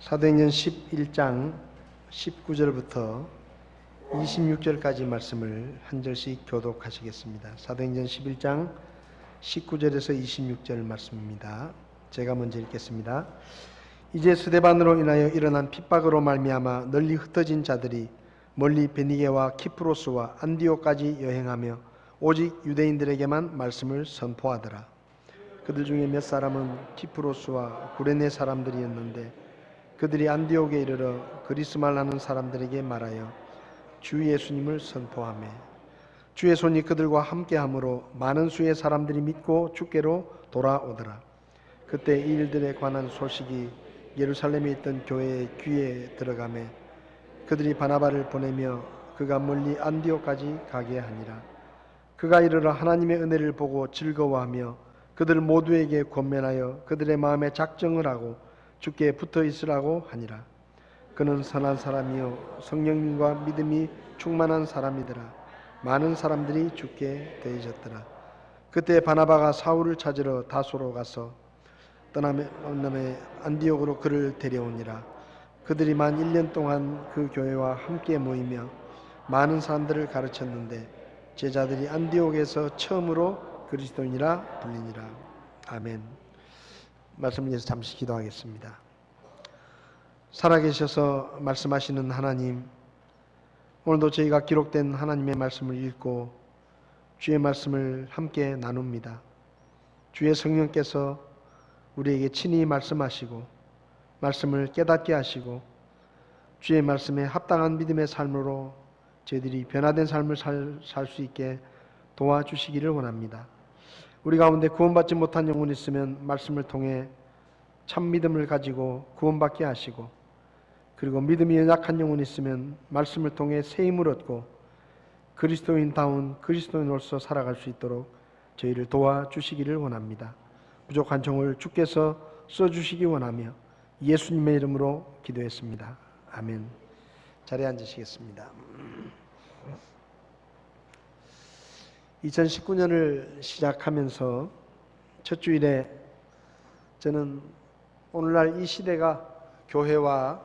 사도행전 11장 19절부터 26절까지 말씀을 한 절씩 교독하시겠습니다. 사도행전 11장 19절에서 26절 말씀입니다. 제가 먼저 읽겠습니다. 이제 스데반으로 인하여 일어난 핍박으로 말미암아 널리 흩어진 자들이 멀리 베니게와 키프로스와 안디옥까지 여행하며 오직 유대인들에게만 말씀을 선포하더라. 그들 중에 몇 사람은 키프로스와 구레네 사람들이었는데 그들이 안디옥에 이르러 그리스말 하는 사람들에게 말하여 주 예수님을 선포하며 주의 손이 그들과 함께하므로 많은 수의 사람들이 믿고 주께로 돌아오더라. 그때 이 일들에 관한 소식이 예루살렘에 있던 교회의 귀에 들어가매 그들이 바나바를 보내며 그가 멀리 안디옥까지 가게 하니라. 그가 이르러 하나님의 은혜를 보고 즐거워하며 그들 모두에게 권면하여 그들의 마음에 작정을 하고 주께 붙어 있으라고 하니라. 그는 선한 사람이요 성령님과 믿음이 충만한 사람이더라. 많은 사람들이 주께 대해졌더라. 그때 바나바가 사울을 찾으러 다소로 가서 떠남에 안디옥으로 그를 데려오니라. 그들이 만 1년 동안 그 교회와 함께 모이며 많은 사람들을 가르쳤는데 제자들이 안디옥에서 처음으로 그리스도인이라 불리니라. 아멘. 말씀을 위해서 잠시 기도하겠습니다. 살아계셔서 말씀하시는 하나님, 오늘도 저희가 기록된 하나님의 말씀을 읽고 주의 말씀을 함께 나눕니다. 주의 성령께서 우리에게 친히 말씀하시고 말씀을 깨닫게 하시고 주의 말씀에 합당한 믿음의 삶으로 저희들이 변화된 삶을 살 수 있게 도와주시기를 원합니다. 우리 가운데 구원받지 못한 영혼이 있으면 말씀을 통해 참 믿음을 가지고 구원받게 하시고, 그리고 믿음이 연약한 영혼이 있으면 말씀을 통해 새 힘을 얻고 그리스도인다운 그리스도인으로서 살아갈 수 있도록 저희를 도와주시기를 원합니다. 부족한 종을 주께서 써주시기 원하며 예수님의 이름으로 기도했습니다. 아멘. 자리에 앉으시겠습니다. 2019년을 시작하면서 첫 주일에 저는 오늘날 이 시대가 교회와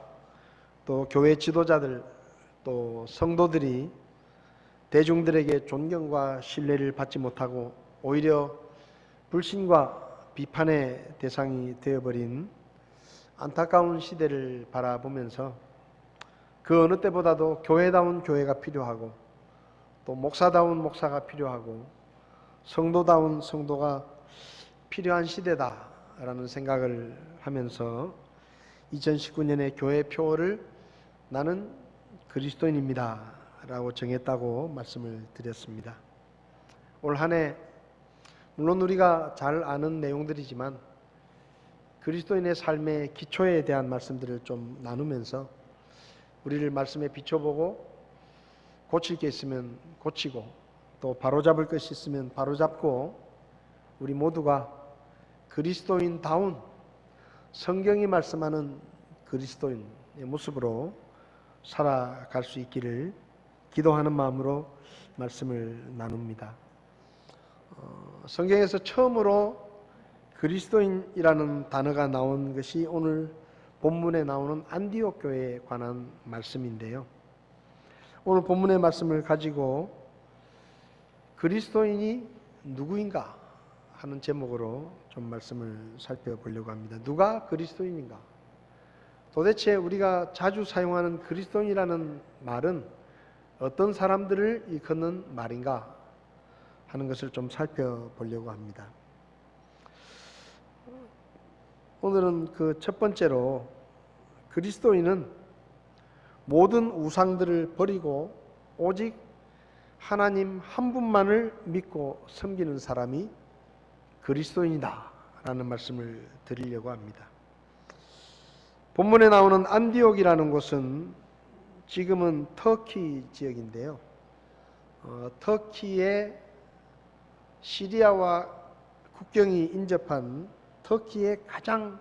또 교회 지도자들 또 성도들이 대중들에게 존경과 신뢰를 받지 못하고 오히려 불신과 비판의 대상이 되어버린 안타까운 시대를 바라보면서 그 어느 때보다도 교회다운 교회가 필요하고 또 목사다운 목사가 필요하고 성도다운 성도가 필요한 시대다라는 생각을 하면서 2019년의 교회 표어를 나는 그리스도인입니다 라고 정했다고 말씀을 드렸습니다. 올 한 해 물론 우리가 잘 아는 내용들이지만 그리스도인의 삶의 기초에 대한 말씀들을 좀 나누면서 우리를 말씀에 비춰보고 고칠 게 있으면 고치고 또 바로잡을 것이 있으면 바로잡고 우리 모두가 그리스도인다운 성경이 말씀하는 그리스도인의 모습으로 살아갈 수 있기를 기도하는 마음으로 말씀을 나눕니다. 성경에서 처음으로 그리스도인이라는 단어가 나온 것이 오늘 본문에 나오는 안디옥 교회에 관한 말씀인데요. 오늘 본문의 말씀을 가지고 그리스도인이 누구인가 하는 제목으로 좀 말씀을 살펴보려고 합니다. 누가 그리스도인인가? 도대체 우리가 자주 사용하는 그리스도인이라는 말은 어떤 사람들을 일컫는 말인가 하는 것을 좀 살펴보려고 합니다. 오늘은 그 첫 번째로 그리스도인은 모든 우상들을 버리고 오직 하나님 한 분만을 믿고 섬기는 사람이 그리스도인이다 라는 말씀을 드리려고 합니다. 본문에 나오는 안디옥이라는 곳은 지금은 터키 지역인데요. 터키의 시리아와 국경이 인접한 터키의 가장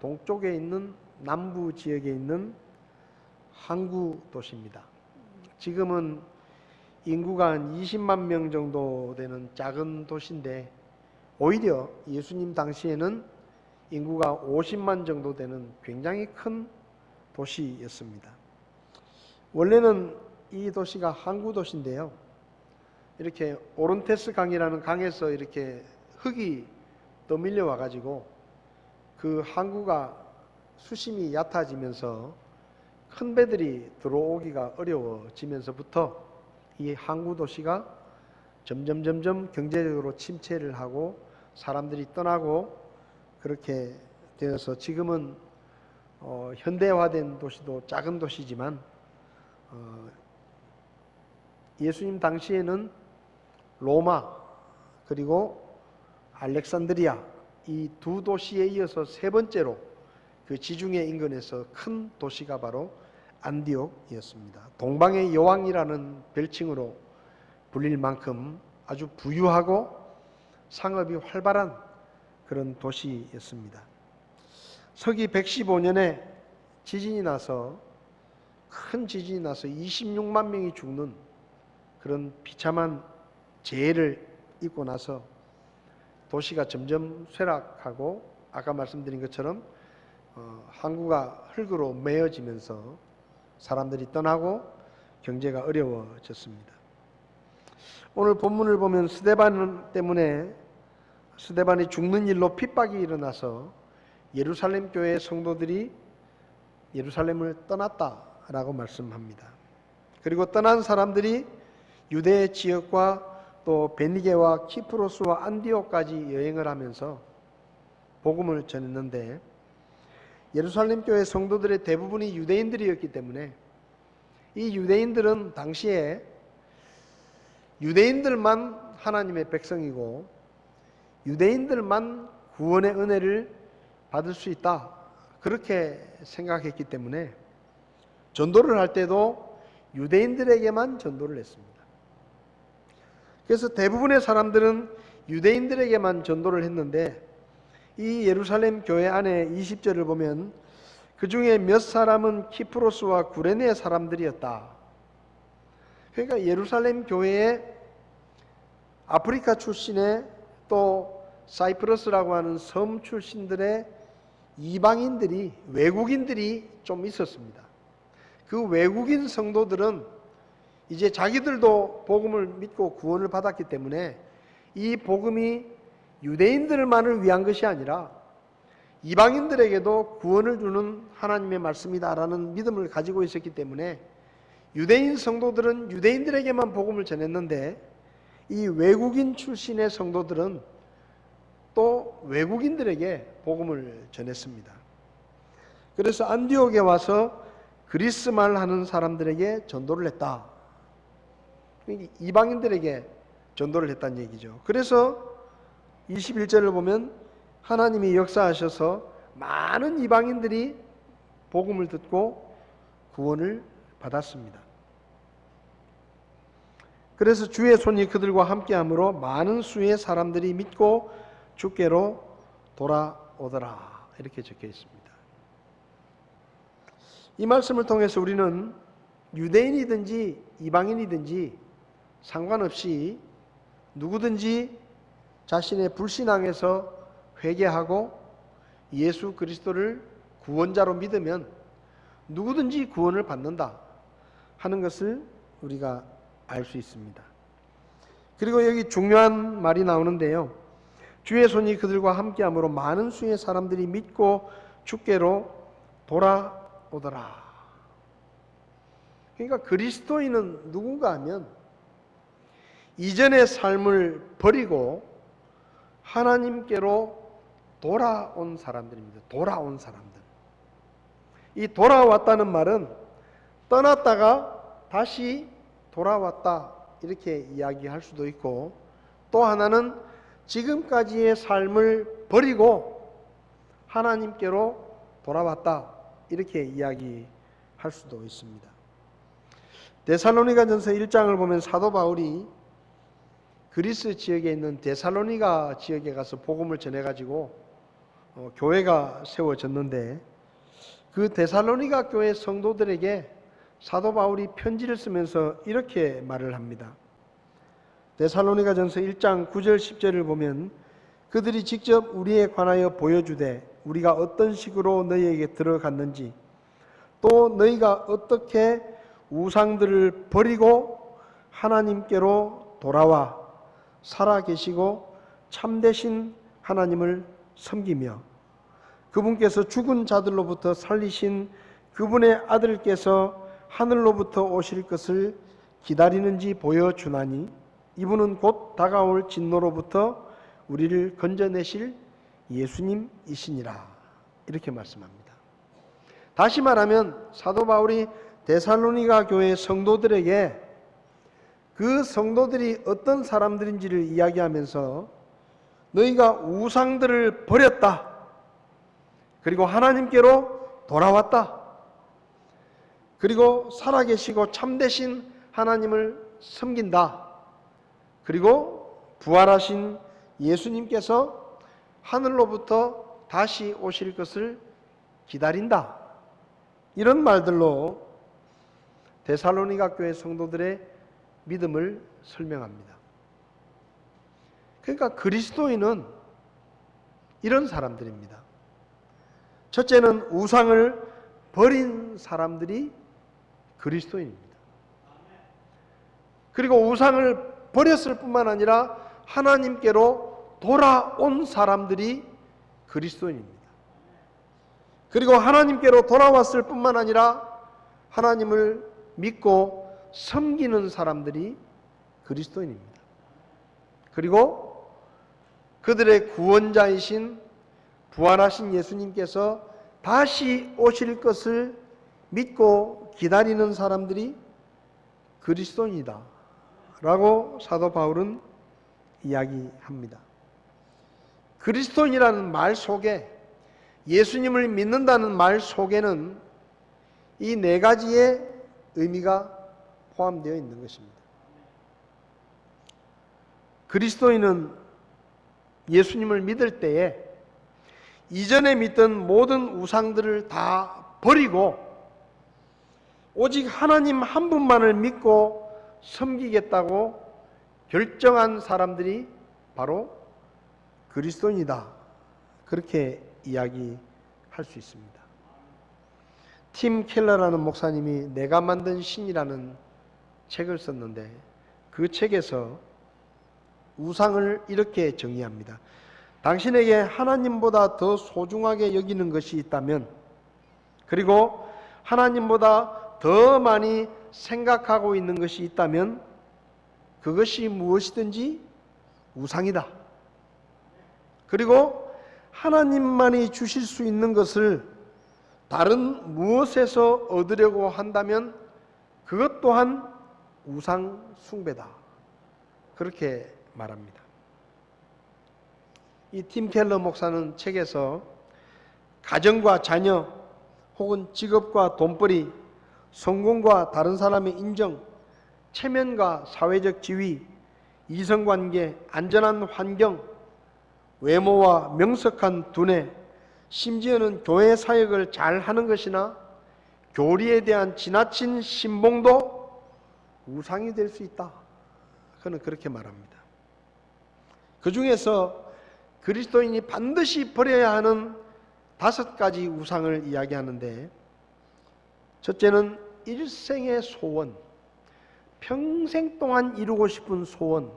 동쪽에 있는 남부 지역에 있는 항구 도시입니다. 지금은 인구가 한 20만 명 정도 되는 작은 도시인데 오히려 예수님 당시에는 인구가 50만 정도 되는 굉장히 큰 도시였습니다. 원래는 이 도시가 항구 도시인데요. 이렇게 오른테스 강이라는 강에서 이렇게 흙이 떠밀려 와가지고 그 항구가 수심이 얕아지면서 큰 배들이 들어오기가 어려워지면서부터 이 항구 도시가 점점 경제적으로 침체를 하고 사람들이 떠나고 그렇게 되어서 지금은 현대화된 도시도 작은 도시지만 예수님 당시에는 로마 그리고 알렉산드리아 이 두 도시에 이어서 세 번째로 그 지중해 인근에서 큰 도시가 바로 안디옥이었습니다. 동방의 여왕이라는 별칭으로 불릴 만큼 아주 부유하고 상업이 활발한 그런 도시였습니다. 서기 115년에 지진이 나서 큰 지진이 나서 26만 명이 죽는 그런 비참한 재해를 입고 나서 도시가 점점 쇠락하고 아까 말씀드린 것처럼 항구가 흙으로 메어지면서 사람들이 떠나고 경제가 어려워졌습니다. 오늘 본문을 보면 스데반 때문에 스데반이 죽는 일로 핍박이 일어나서 예루살렘 교회 성도들이 예루살렘을 떠났다라고 말씀합니다. 그리고 떠난 사람들이 유대 지역과 또 베니게와 키프로스와 안디옥까지 여행을 하면서 복음을 전했는데 예루살렘 교회 성도들의 대부분이 유대인들이었기 때문에 이 유대인들은 당시에 유대인들만 하나님의 백성이고 유대인들만 구원의 은혜를 받을 수 있다 그렇게 생각했기 때문에 전도를 할 때도 유대인들에게만 전도를 했습니다. 그래서 대부분의 사람들은 유대인들에게만 전도를 했는데 이 예루살렘 교회 안에 20절을 보면 그 중에 몇 사람은 키프로스와 구레네 사람들이었다. 그러니까 예루살렘 교회에 아프리카 출신의 또 사이프러스라고 하는 섬 출신들의 이방인들이 외국인들이 좀 있었습니다. 그 외국인 성도들은 이제 자기들도 복음을 믿고 구원을 받았기 때문에 이 복음이 유대인들만을 위한 것이 아니라 이방인들에게도 구원을 주는 하나님의 말씀이다라는 믿음을 가지고 있었기 때문에 유대인 성도들은 유대인들에게만 복음을 전했는데 이 외국인 출신의 성도들은 또 외국인들에게 복음을 전했습니다. 그래서 안디옥에 와서 그리스말 하는 사람들에게 전도를 했다. 이방인들에게 전도를 했다는 얘기죠. 그래서 21절을 보면 하나님이 역사하셔서 많은 이방인들이 복음을 듣고 구원을 받았습니다. 그래서 주의 손이 그들과 함께함으로 많은 수의 사람들이 믿고 주께로 돌아오더라 이렇게 적혀 있습니다. 이 말씀을 통해서 우리는 유대인이든지 이방인이든지 상관없이 누구든지 자신의 불신앙에서 회개하고 예수 그리스도를 구원자로 믿으면 누구든지 구원을 받는다 하는 것을 우리가 알 수 있습니다. 그리고 여기 중요한 말이 나오는데요. 주의 손이 그들과 함께함으로 많은 수의 사람들이 믿고 주께로 돌아오더라. 그러니까 그리스도인은 누군가 하면 이전의 삶을 버리고 하나님께로 돌아온 사람들입니다. 돌아온 사람들. 이 돌아왔다는 말은 떠났다가 다시 돌아왔다 이렇게 이야기할 수도 있고 또 하나는 지금까지의 삶을 버리고 하나님께로 돌아왔다 이렇게 이야기할 수도 있습니다. 데살로니가전서 1장을 보면 사도 바울이 그리스 지역에 있는 데살로니가 지역에 가서 복음을 전해가지고 교회가 세워졌는데 그 데살로니가 교회 성도들에게 사도 바울이 편지를 쓰면서 이렇게 말을 합니다. 데살로니가전서 1장 9절 10절을 보면 그들이 직접 우리에 관하여 보여주되 우리가 어떤 식으로 너희에게 들어갔는지 또 너희가 어떻게 우상들을 버리고 하나님께로 돌아와 살아계시고 참되신 하나님을 섬기며 그분께서 죽은 자들로부터 살리신 그분의 아들께서 하늘로부터 오실 것을 기다리는지 보여주나니 이분은 곧 다가올 진노로부터 우리를 건져내실 예수님이시니라. 이렇게 말씀합니다. 다시 말하면 사도 바울이 데살로니가 교회 성도들에게 그 성도들이 어떤 사람들인지를 이야기하면서 너희가 우상들을 버렸다. 그리고 하나님께로 돌아왔다. 그리고 살아계시고 참되신 하나님을 섬긴다. 그리고 부활하신 예수님께서 하늘로부터 다시 오실 것을 기다린다. 이런 말들로 데살로니가 교회 성도들의 믿음을 설명합니다. 그러니까 그리스도인은 이런 사람들입니다. 첫째는 우상을 버린 사람들이 그리스도인입니다. 그리고 우상을 버렸을 뿐만 아니라 하나님께로 돌아온 사람들이 그리스도인입니다. 그리고 하나님께로 돌아왔을 뿐만 아니라 하나님을 믿고 섬기는 사람들이 그리스도인입니다. 그리고 그들의 구원자이신 부활하신 예수님께서 다시 오실 것을 믿고 기다리는 사람들이 그리스도인이다 라고 사도 바울은 이야기합니다. 그리스도인이라는 말 속에, 예수님을 믿는다는 말 속에는 이 네 가지의 의미가 포함되어 있는 것입니다. 그리스도인은 예수님을 믿을 때에 이전에 믿던 모든 우상들을 다 버리고 오직 하나님 한 분만을 믿고 섬기겠다고 결정한 사람들이 바로 그리스도인이다. 그렇게 이야기할 수 있습니다. 팀 켈러라는 목사님이 내가 만든 신이라는 책을 썼는데 그 책에서 우상을 이렇게 정의합니다. 당신에게 하나님보다 더 소중하게 여기는 것이 있다면, 그리고 하나님보다 더 많이 생각하고 있는 것이 있다면 그것이 무엇이든지 우상이다. 그리고 하나님만이 주실 수 있는 것을 다른 무엇에서 얻으려고 한다면 그것 또한 우상 숭배다. 그렇게 말합니다. 이 팀 켈러 목사는 책에서 가정과 자녀 혹은 직업과 돈벌이, 성공과 다른 사람의 인정, 체면과 사회적 지위, 이성관계, 안전한 환경, 외모와 명석한 두뇌, 심지어는 교회 사역을 잘하는 것이나 교리에 대한 지나친 신봉도 우상이 될 수 있다. 그는 그렇게 말합니다. 그 중에서 그리스도인이 반드시 버려야 하는 5가지 우상을 이야기하는데, 첫째는 일생의 소원, 평생 동안 이루고 싶은 소원,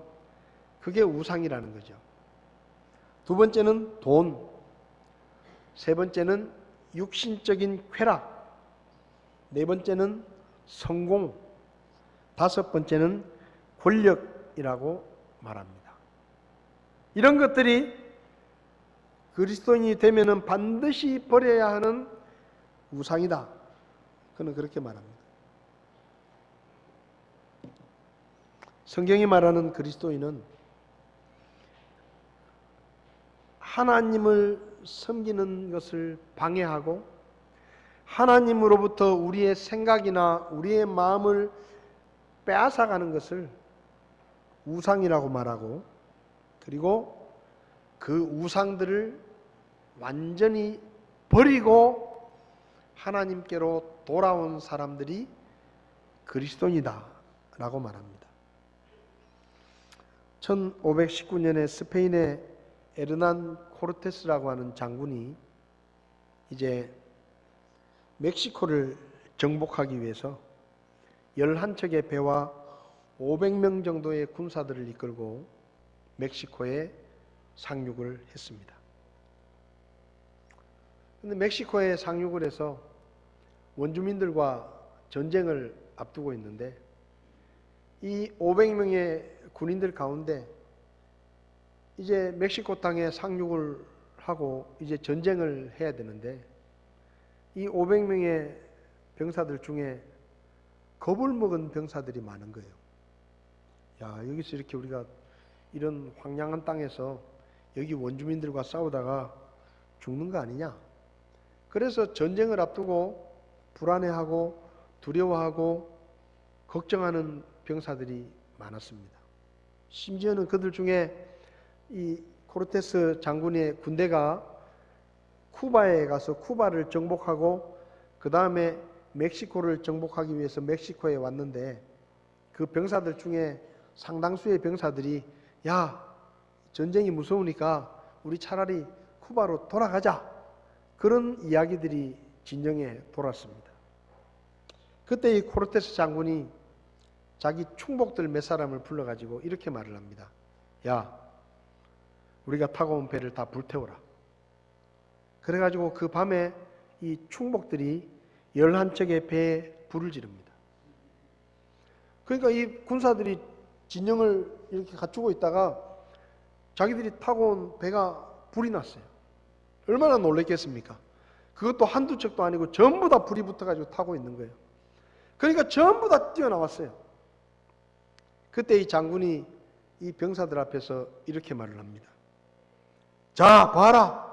그게 우상이라는 거죠. 두 번째는 돈, 세 번째는 육신적인 쾌락, 네 번째는 성공, 5번째는 권력이라고 말합니다. 이런 것들이 그리스도인이 되면은 반드시 버려야 하는 우상이다. 그는 그렇게 말합니다. 성경이 말하는 그리스도인은 하나님을 섬기는 것을 방해하고 하나님으로부터 우리의 생각이나 우리의 마음을 빼앗아가는 것을 우상이라고 말하고, 그리고 그 우상들을 완전히 버리고 하나님께로 돌아온 사람들이 그리스도인이다 라고 말합니다. 1519년에 스페인의 에르난 코르테스라고 하는 장군이 이제 멕시코를 정복하기 위해서 11척의 배와 500명 정도의 군사들을 이끌고 멕시코에 상륙을 했습니다. 그런데 멕시코에 상륙을 해서 원주민들과 전쟁을 앞두고 있는데 이 500명의 군인들 가운데 이제 멕시코 땅에 상륙을 하고 이제 전쟁을 해야 되는데 이 500명의 병사들 중에 겁을 먹은 병사들이 많은 거예요. 야, 여기서 이렇게 우리가 이런 황량한 땅에서 여기 원주민들과 싸우다가 죽는 거 아니냐? 그래서 전쟁을 앞두고 불안해하고 두려워하고 걱정하는 병사들이 많았습니다. 심지어는 그들 중에 이 코르테스 장군의 군대가 쿠바에 가서 쿠바를 정복하고 그 다음에 멕시코를 정복하기 위해서 멕시코에 왔는데 그 병사들 중에 상당수의 병사들이 야, 전쟁이 무서우니까 우리 차라리 쿠바로 돌아가자, 그런 이야기들이 진영에 돌았습니다. 그때 이 코르테스 장군이 자기 충복들 몇 사람을 불러가지고 이렇게 말을 합니다. 야, 우리가 타고 온 배를 다 불태워라. 그래가지고 그 밤에 이 충복들이 11척의 배에 불을 지릅니다. 그러니까 이 군사들이 진영을 이렇게 갖추고 있다가 자기들이 타고 온 배가 불이 났어요. 얼마나 놀랬겠습니까? 그것도 한두 척도 아니고 전부 다 불이 붙어가지고 타고 있는 거예요. 그러니까 전부 다 뛰어나왔어요. 그때 이 장군이 이 병사들 앞에서 이렇게 말을 합니다. 자, 봐라.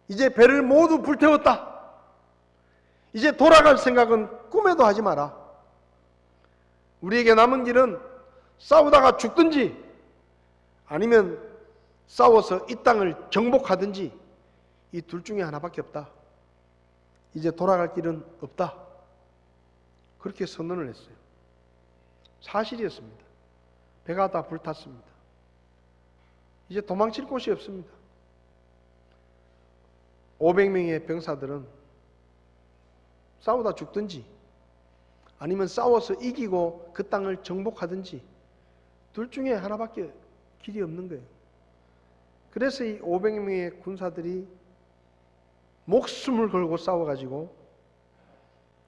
이제 배를 모두 불태웠다. 이제 돌아갈 생각은 꿈에도 하지 마라. 우리에게 남은 길은 싸우다가 죽든지 아니면 싸워서 이 땅을 정복하든지 이 둘 중에 하나밖에 없다. 이제 돌아갈 길은 없다. 그렇게 선언을 했어요. 사실이었습니다. 배가 다 불탔습니다. 이제 도망칠 곳이 없습니다. 500명의 병사들은 싸우다 죽든지 아니면 싸워서 이기고 그 땅을 정복하든지 둘 중에 하나밖에 길이 없는 거예요. 그래서 이 500명의 군사들이 목숨을 걸고 싸워가지고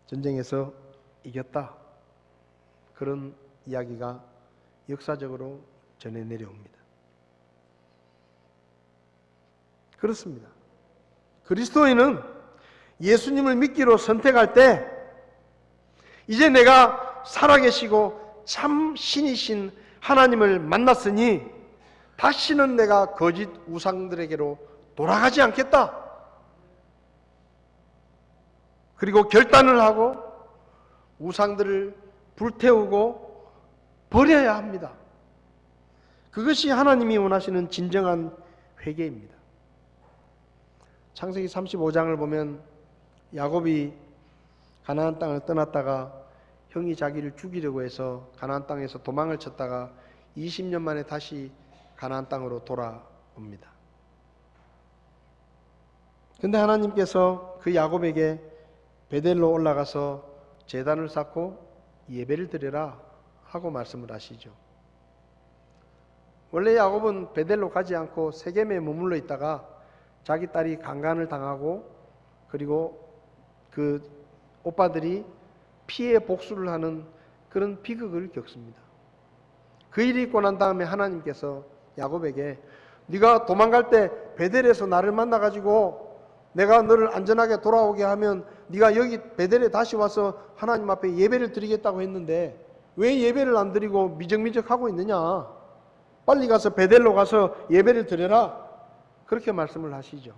전쟁에서 이겼다. 그런 이야기가 역사적으로 전해 내려옵니다. 그렇습니다. 그리스도인은 예수님을 믿기로 선택할 때 이제 내가 살아계시고 참 신이신 하나님을 만났으니 다시는 내가 거짓 우상들에게로 돌아가지 않겠다. 그리고 결단을 하고 우상들을 불태우고 버려야 합니다. 그것이 하나님이 원하시는 진정한 회개입니다. 창세기 35장을 보면 야곱이 가나안 땅을 떠났다가 형이 자기를 죽이려고 해서 가나안 땅에서 도망을 쳤다가 20년 만에 다시 가나안 땅으로 돌아옵니다. 근데 하나님께서 그 야곱에게 베델로 올라가서 제단을 쌓고 예배를 드려라 하고 말씀을 하시죠. 원래 야곱은 베델로 가지 않고 세겜에 머물러 있다가 자기 딸이 강간을 당하고 그리고 그 오빠들이 피해 복수를 하는 그런 비극을 겪습니다. 그 일이 있고 난 다음에 하나님께서 야곱에게 네가 도망갈 때 베델에서 나를 만나가지고 내가 너를 안전하게 돌아오게 하면 네가 여기 베델에 다시 와서 하나님 앞에 예배를 드리겠다고 했는데 왜 예배를 안 드리고 미적미적하고 있느냐? 빨리 가서 베델로 가서 예배를 드려라. 그렇게 말씀을 하시죠.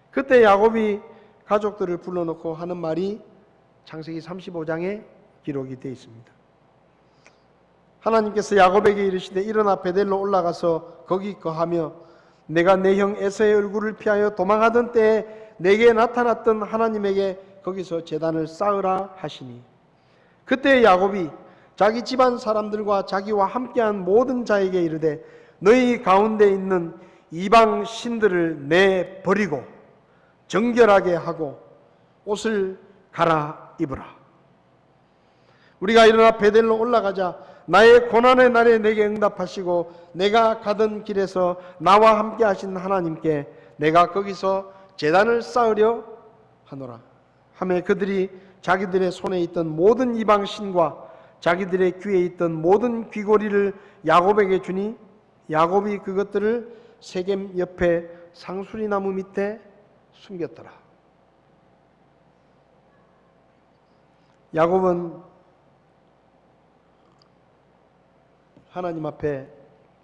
그때 야곱이 가족들을 불러놓고 하는 말이 창세기 35장에 기록이 되어 있습니다. 하나님께서 야곱에게 이르시되 일어나 베델로 올라가서 거기 거하며 내가 내 형 에서의 얼굴을 피하여 도망하던 때에 내게 나타났던 하나님에게 거기서 제단을 쌓으라 하시니 그때 야곱이 자기 집안 사람들과 자기와 함께한 모든 자에게 이르되 너희 가운데 있는 이방 신들을 내버리고 정결하게 하고 옷을 갈아입으라. 우리가 일어나 베델로 올라가자 나의 고난의 날에 내게 응답하시고 내가 가던 길에서 나와 함께 하신 하나님께 내가 거기서 제단을 쌓으려 하노라 하며 그들이 자기들의 손에 있던 모든 이방 신과 자기들의 귀에 있던 모든 귀고리를 야곱에게 주니 야곱이 그것들을 세겜 옆에 상수리 나무 밑에 숨겼더라. 야곱은 하나님 앞에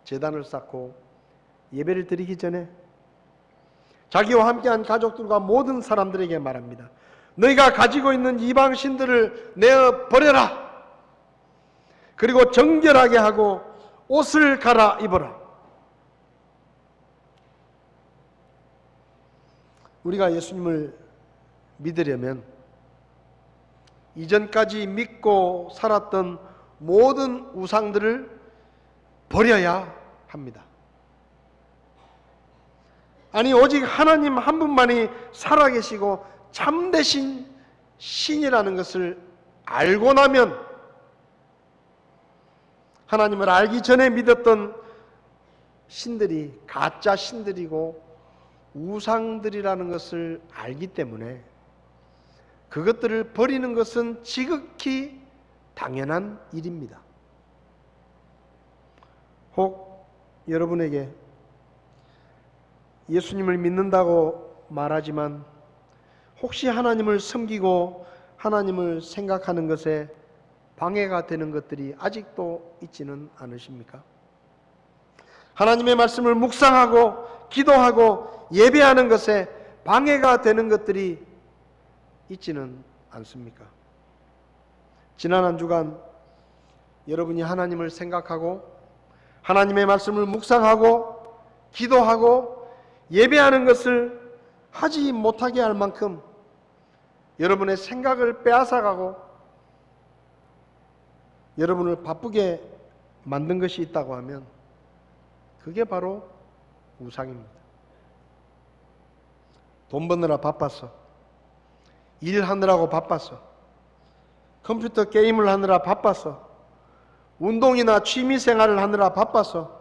제단을 쌓고 예배를 드리기 전에 자기와 함께한 가족들과 모든 사람들에게 말합니다. 너희가 가지고 있는 이방 신들을 내어 버려라. 그리고 정결하게 하고 옷을 갈아입어라. 우리가 예수님을 믿으려면 이전까지 믿고 살았던 모든 우상들을 버려야 합니다. 아니 오직 하나님 한 분만이 살아계시고 참되신 신이라는 것을 알고 나면 하나님을 알기 전에 믿었던 신들이 가짜 신들이고 우상들이라는 것을 알기 때문에 그것들을 버리는 것은 지극히 당연한 일입니다. 혹 여러분에게 예수님을 믿는다고 말하지만 혹시 하나님을 섬기고 하나님을 생각하는 것에 방해가 되는 것들이 아직도 있지는 않으십니까? 하나님의 말씀을 묵상하고 기도하고 예배하는 것에 방해가 되는 것들이 있지는 않습니까? 지난 한 주간 여러분이 하나님을 생각하고 하나님의 말씀을 묵상하고 기도하고 예배하는 것을 하지 못하게 할 만큼 여러분의 생각을 빼앗아가고 여러분을 바쁘게 만든 것이 있다고 하면 그게 바로 우상입니다. 돈 버느라 바빴어. 일하느라고 바빴어. 컴퓨터 게임을 하느라 바빴어. 운동이나 취미생활을 하느라 바빠서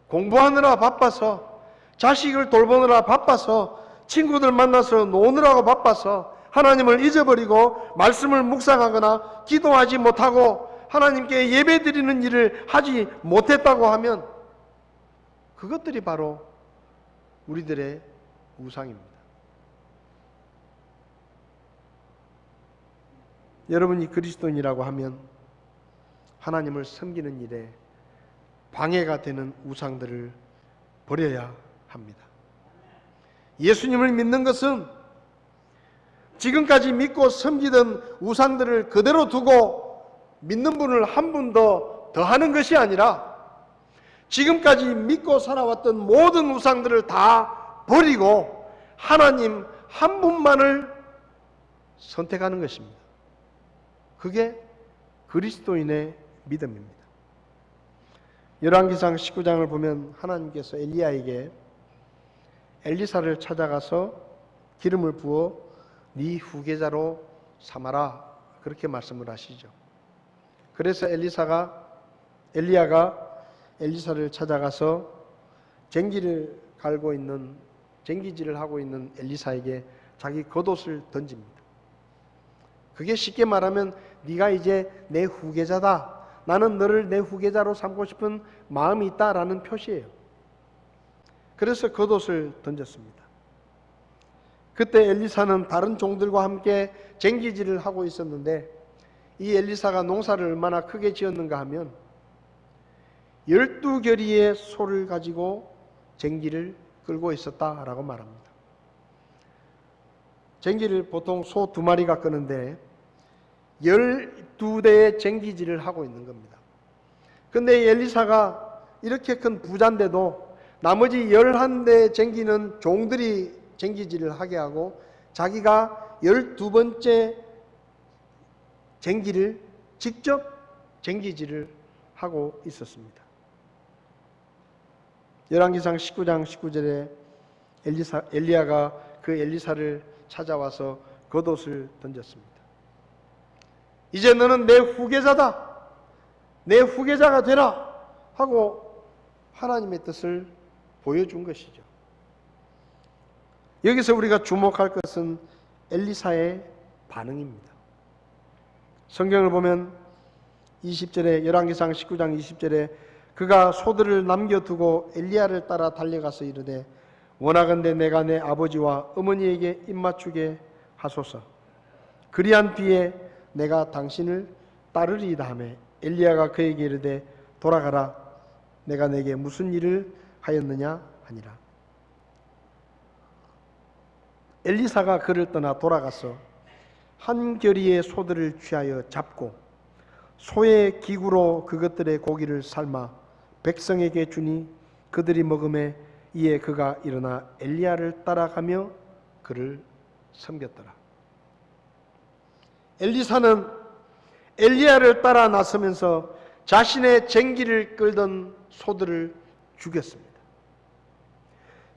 공부하느라 바빠서 자식을 돌보느라 바빠서 친구들 만나서 노느라고 바빠서 하나님을 잊어버리고 말씀을 묵상하거나 기도하지 못하고 하나님께 예배드리는 일을 하지 못했다고 하면 그것들이 바로 우리들의 우상입니다. 여러분이 그리스도인이라고 하면 하나님을 섬기는 일에 방해가 되는 우상들을 버려야 합니다. 예수님을 믿는 것은 지금까지 믿고 섬기던 우상들을 그대로 두고 믿는 분을 한 분 더 더하는 것이 아니라 지금까지 믿고 살아왔던 모든 우상들을 다 버리고 하나님 한 분만을 선택하는 것입니다. 그게 그리스도인의 믿음입니다. 열왕기상 19장을 보면 하나님께서 엘리야에게 엘리사를 찾아가서 기름을 부어 네 후계자로 삼아라 그렇게 말씀을 하시죠. 그래서 엘리야가 엘리사를 찾아가서 쟁기질을 하고 있는 엘리사에게 자기 겉옷을 던집니다. 그게 쉽게 말하면 네가 이제 내 후계자다. 나는 너를 내 후계자로 삼고 싶은 마음이 있다라는 표시예요. 그래서 겉옷을 던졌습니다. 그때 엘리사는 다른 종들과 함께 쟁기질을 하고 있었는데 이 엘리사가 농사를 얼마나 크게 지었는가 하면 12겨리의 소를 가지고 쟁기를 끌고 있었다라고 말합니다. 쟁기를 보통 소 2마리가 끄는데 12대의 쟁기질을 하고 있는 겁니다. 근데 엘리사가 이렇게 큰 부자인데도 나머지 11대의 쟁기는 종들이 쟁기질을 하게 하고 자기가 12번째 쟁기를 직접 쟁기질을 하고 있었습니다. 열왕기상 19장 19절에 엘리야가 그 엘리사를 찾아와서 겉옷을 던졌습니다. 이제 너는 내 후계자다. 내 후계자가 되라 하고 하나님의 뜻을 보여준 것이죠. 여기서 우리가 주목할 것은 엘리사의 반응입니다. 성경을 보면 20절에 열왕기상 19장 20절에 그가 소들을 남겨두고 엘리야를 따라 달려가서 이르되 원하건대 내가 내 아버지와 어머니에게 입맞추게 하소서. 그리한 뒤에 내가 당신을 따르리이다 하매 엘리야가 그에게 이르되 돌아가라. 내가 내게 무슨 일을 하였느냐 하니라. 엘리사가 그를 떠나 돌아가서 한 겨리의 소들을 취하여 잡고 소의 기구로 그것들의 고기를 삶아 백성에게 주니 그들이 먹음에 이에 그가 일어나 엘리야를 따라가며 그를 섬겼더라. 엘리사는 엘리야를 따라 나서면서 자신의 쟁기를 끌던 소들을 죽였습니다.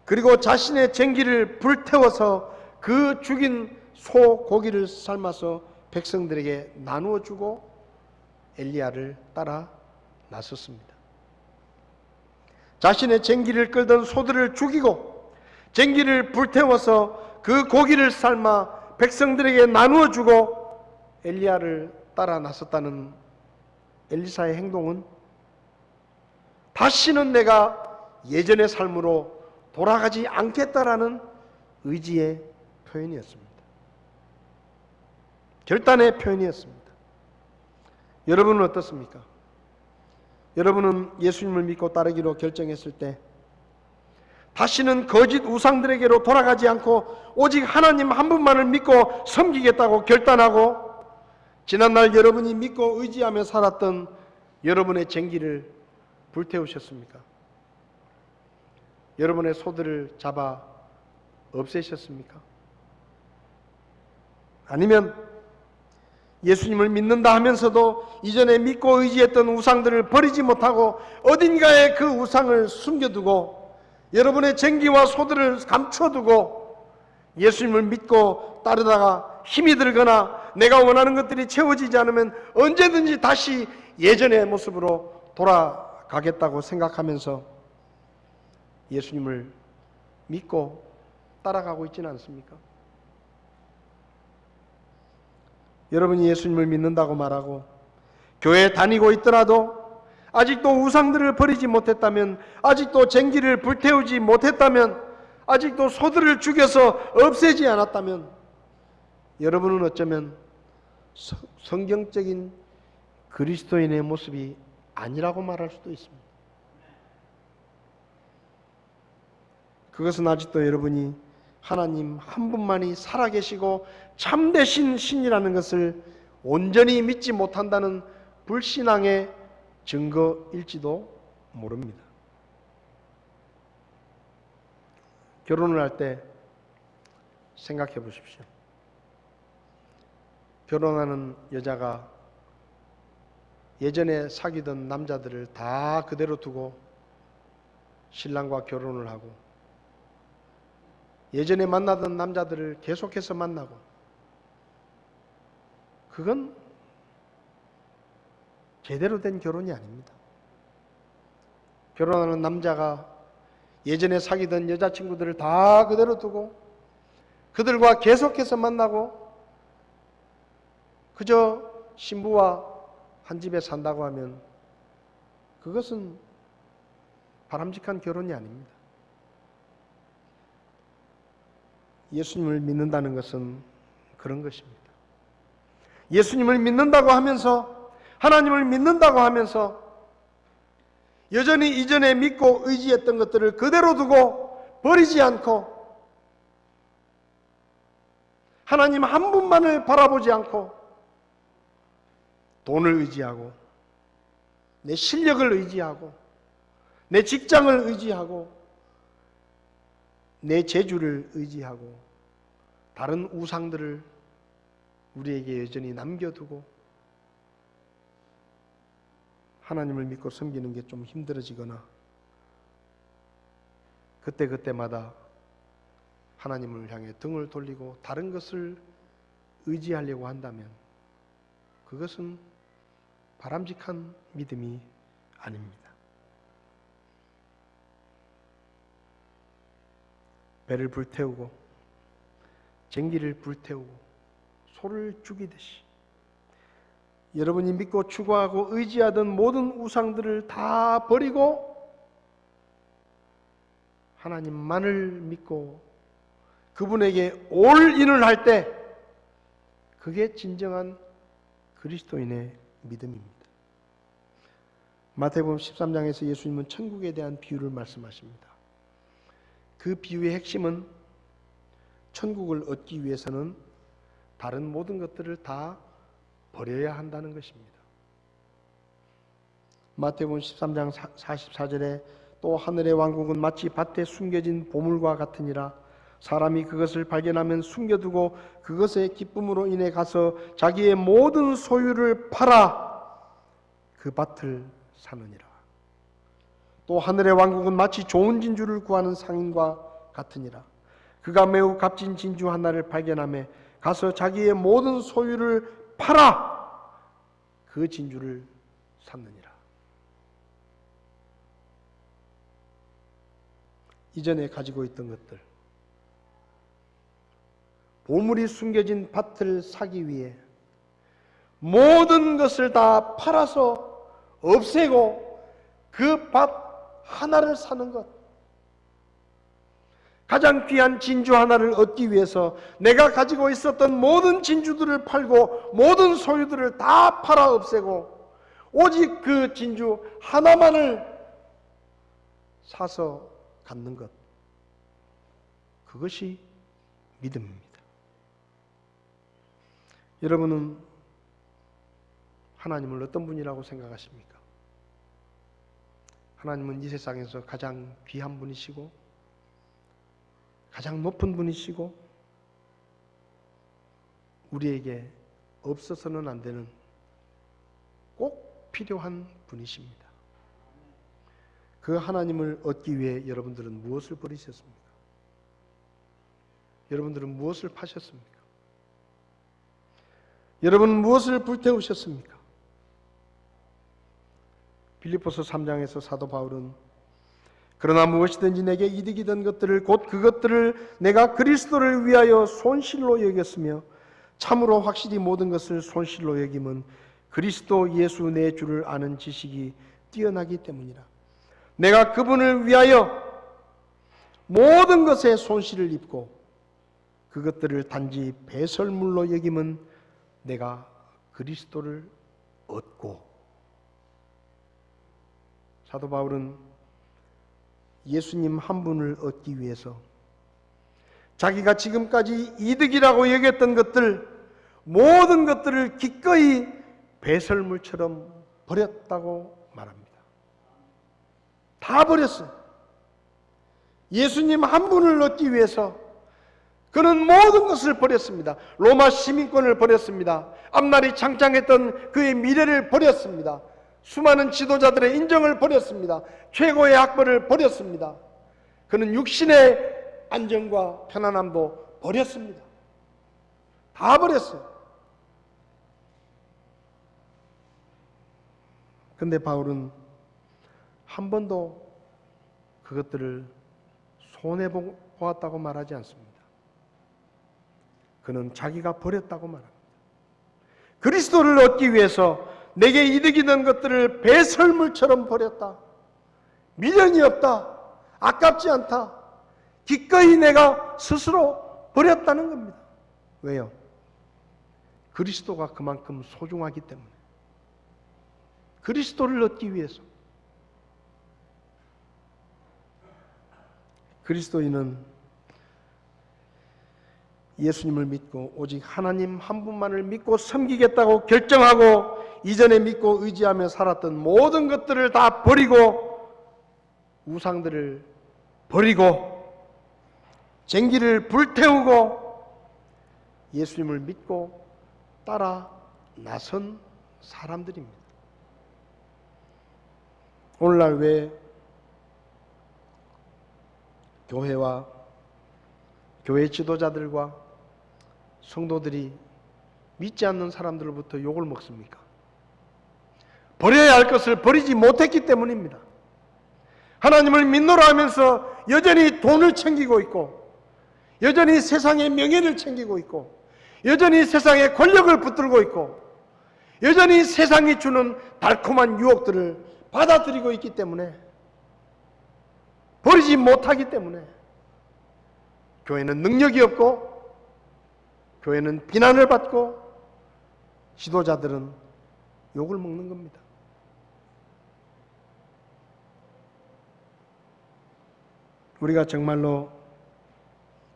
그리고 자신의 쟁기를 불태워서 그 죽인 소 고기를 삶아서 백성들에게 나누어 주고 엘리야를 따라 나섰습니다. 자신의 쟁기를 끌던 소들을 죽이고 쟁기를 불태워서 그 고기를 삶아 백성들에게 나누어 주고 엘리야를 따라 나섰다는 엘리사의 행동은 다시는 내가 예전의 삶으로 돌아가지 않겠다라는 의지의 표현이었습니다. 결단의 표현이었습니다. 여러분은 어떻습니까? 여러분은 예수님을 믿고 따르기로 결정했을 때 다시는 거짓 우상들에게로 돌아가지 않고 오직 하나님 한 분만을 믿고 섬기겠다고 결단하고 지난날 여러분이 믿고 의지하며 살았던 여러분의 쟁기를 불태우셨습니까? 여러분의 소들을 잡아 없애셨습니까? 아니면 예수님을 믿는다 하면서도 이전에 믿고 의지했던 우상들을 버리지 못하고 어딘가에 그 우상을 숨겨두고 여러분의 쟁기와 소들을 감춰두고 예수님을 믿고 따르다가 힘이 들거나 내가 원하는 것들이 채워지지 않으면 언제든지 다시 예전의 모습으로 돌아가겠다고 생각하면서 예수님을 믿고 따라가고 있지는 않습니까? 여러분이 예수님을 믿는다고 말하고 교회에 다니고 있더라도 아직도 우상들을 버리지 못했다면, 아직도 쟁기를 불태우지 못했다면, 아직도 소들을 죽여서 없애지 않았다면 여러분은 어쩌면 성경적인 그리스도인의 모습이 아니라고 말할 수도 있습니다. 그것은 아직도 여러분이 하나님 한 분만이 살아계시고 참되신 신이라는 것을 온전히 믿지 못한다는 불신앙의 증거일지도 모릅니다. 결혼을 할 때 생각해 보십시오. 결혼하는 여자가 예전에 사귀던 남자들을 다 그대로 두고 신랑과 결혼을 하고 예전에 만나던 남자들을 계속해서 만나고, 그건 제대로 된 결혼이 아닙니다. 결혼하는 남자가 예전에 사귀던 여자친구들을 다 그대로 두고 그들과 계속해서 만나고 그저 신부와 한 집에 산다고 하면 그것은 바람직한 결혼이 아닙니다. 예수님을 믿는다는 것은 그런 것입니다. 예수님을 믿는다고 하면서, 하나님을 믿는다고 하면서 여전히 이전에 믿고 의지했던 것들을 그대로 두고 버리지 않고 하나님 한 분만을 바라보지 않고 돈을 의지하고 내 실력을 의지하고 내 직장을 의지하고 내 재주를 의지하고 다른 우상들을 우리에게 여전히 남겨두고 하나님을 믿고 섬기는 게 좀 힘들어지거나 그때그때마다 하나님을 향해 등을 돌리고 다른 것을 의지하려고 한다면 그것은 바람직한 믿음이 아닙니다. 배를 불태우고 쟁기를 불태우고 소를 죽이듯이 여러분이 믿고 추구하고 의지하던 모든 우상들을 다 버리고 하나님만을 믿고 그분에게 올인을 할 때 그게 진정한 그리스도인의 믿음입니다. 마태복음 13장에서 예수님은 천국에 대한 비유를 말씀하십니다. 그 비유의 핵심은 천국을 얻기 위해서는 다른 모든 것들을 다 버려야 한다는 것입니다. 마태복음 13장 44절에 또 하늘의 왕국은 마치 밭에 숨겨진 보물과 같으니라. 사람이 그것을 발견하면 숨겨두고 그것의 기쁨으로 인해 가서 자기의 모든 소유를 팔아 그 밭을 사느니라. 또 하늘의 왕국은 마치 좋은 진주를 구하는 상인과 같으니라. 그가 매우 값진 진주 하나를 발견하며 가서 자기의 모든 소유를 팔아 그 진주를 샀느니라. 이전에 가지고 있던 것들, 보물이 숨겨진 밭을 사기 위해 모든 것을 다 팔아서 없애고 그 밭 하나를 사는 것, 가장 귀한 진주 하나를 얻기 위해서 내가 가지고 있었던 모든 진주들을 팔고 모든 소유들을 다 팔아 없애고 오직 그 진주 하나만을 사서 갖는 것, 그것이 믿음입니다. 여러분은 하나님을 어떤 분이라고 생각하십니까? 하나님은 이 세상에서 가장 귀한 분이시고 가장 높은 분이시고 우리에게 없어서는 안 되는 꼭 필요한 분이십니다. 그 하나님을 얻기 위해 여러분들은 무엇을 버리셨습니까? 여러분들은 무엇을 파셨습니까? 여러분은 무엇을 불태우셨습니까? 빌립보서 3장에서 사도 바울은 그러나 무엇이든지 내게 이득이 된 것들을 곧 그것들을 내가 그리스도를 위하여 손실로 여겼으며 참으로 확실히 모든 것을 손실로 여김은 그리스도 예수 내 주를 아는 지식이 뛰어나기 때문이라. 내가 그분을 위하여 모든 것에 손실을 입고 그것들을 단지 배설물로 여김은 내가 그리스도를 얻고. 사도 바울은 예수님 한 분을 얻기 위해서 자기가 지금까지 이득이라고 여겼던 것들, 모든 것들을 기꺼이 배설물처럼 버렸다고 말합니다. 다 버렸어요. 예수님 한 분을 얻기 위해서 그는 모든 것을 버렸습니다. 로마 시민권을 버렸습니다. 앞날이 창창했던 그의 미래를 버렸습니다. 수많은 지도자들의 인정을 버렸습니다. 최고의 학벌을 버렸습니다. 그는 육신의 안정과 편안함도 버렸습니다. 다 버렸어요. 그런데 바울은 한 번도 그것들을 손해보았다고 말하지 않습니다. 그는 자기가 버렸다고 말합니다. 그리스도를 얻기 위해서 내게 이득이 된 것들을 배설물처럼 버렸다. 미련이 없다. 아깝지 않다. 기꺼이 내가 스스로 버렸다는 겁니다. 왜요? 그리스도가 그만큼 소중하기 때문에. 그리스도를 얻기 위해서. 그리스도인은 예수님을 믿고 오직 하나님 한 분만을 믿고 섬기겠다고 결정하고 이전에 믿고 의지하며 살았던 모든 것들을 다 버리고 우상들을 버리고 쟁기를 불태우고 예수님을 믿고 따라 나선 사람들입니다. 오늘날 왜 교회와 교회 지도자들과 성도들이 믿지 않는 사람들로부터 욕을 먹습니까? 버려야 할 것을 버리지 못했기 때문입니다. 하나님을 믿노라 하면서 여전히 돈을 챙기고 있고, 여전히 세상의 명예를 챙기고 있고, 여전히 세상의 권력을 붙들고 있고, 여전히 세상이 주는 달콤한 유혹들을 받아들이고 있기 때문에, 버리지 못하기 때문에 교회는 능력이 없고, 교회는 비난을 받고, 지도자들은 욕을 먹는 겁니다. 우리가 정말로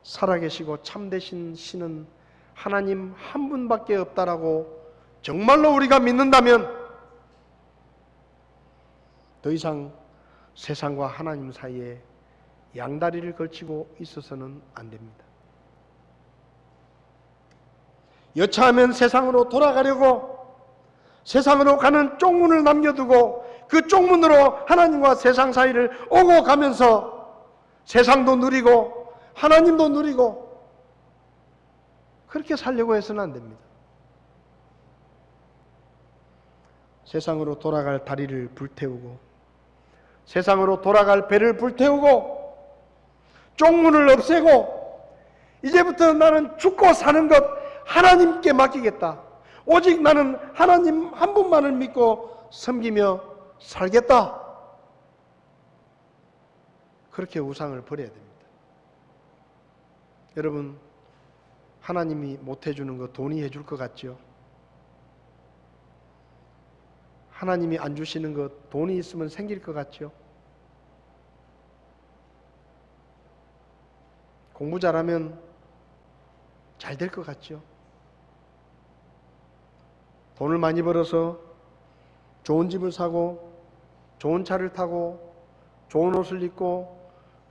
살아계시고 참되신 신은 하나님 한 분밖에 없다라고 정말로 우리가 믿는다면 더 이상 세상과 하나님 사이에 양다리를 걸치고 있어서는 안 됩니다. 여차하면 세상으로 돌아가려고 세상으로 가는 쪽문을 남겨두고 그 쪽문으로 하나님과 세상 사이를 오고 가면서 세상도 누리고 하나님도 누리고 그렇게 살려고 해서는 안 됩니다. 세상으로 돌아갈 다리를 불태우고 세상으로 돌아갈 배를 불태우고 쪽문을 없애고 이제부터 나는 죽고 사는 것 하나님께 맡기겠다. 오직 나는 하나님 한 분만을 믿고 섬기며 살겠다. 그렇게 우상을 버려야 됩니다. 여러분, 하나님이 못 해주는 거 돈이 해줄 것 같죠? 하나님이 안 주시는 것 돈이 있으면 생길 것 같죠? 공부 잘하면 잘 될 것 같죠? 돈을 많이 벌어서 좋은 집을 사고 좋은 차를 타고 좋은 옷을 입고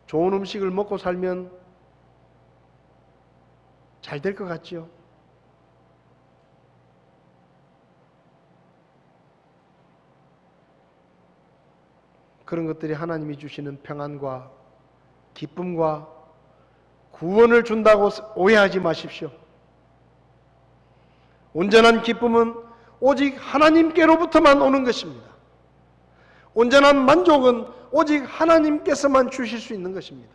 좋은 음식을 먹고 살면 잘 될 것 같죠? 그런 것들이 하나님이 주시는 평안과 기쁨과 구원을 준다고 오해하지 마십시오. 온전한 기쁨은 오직 하나님께로부터만 오는 것입니다. 온전한 만족은 오직 하나님께서만 주실 수 있는 것입니다.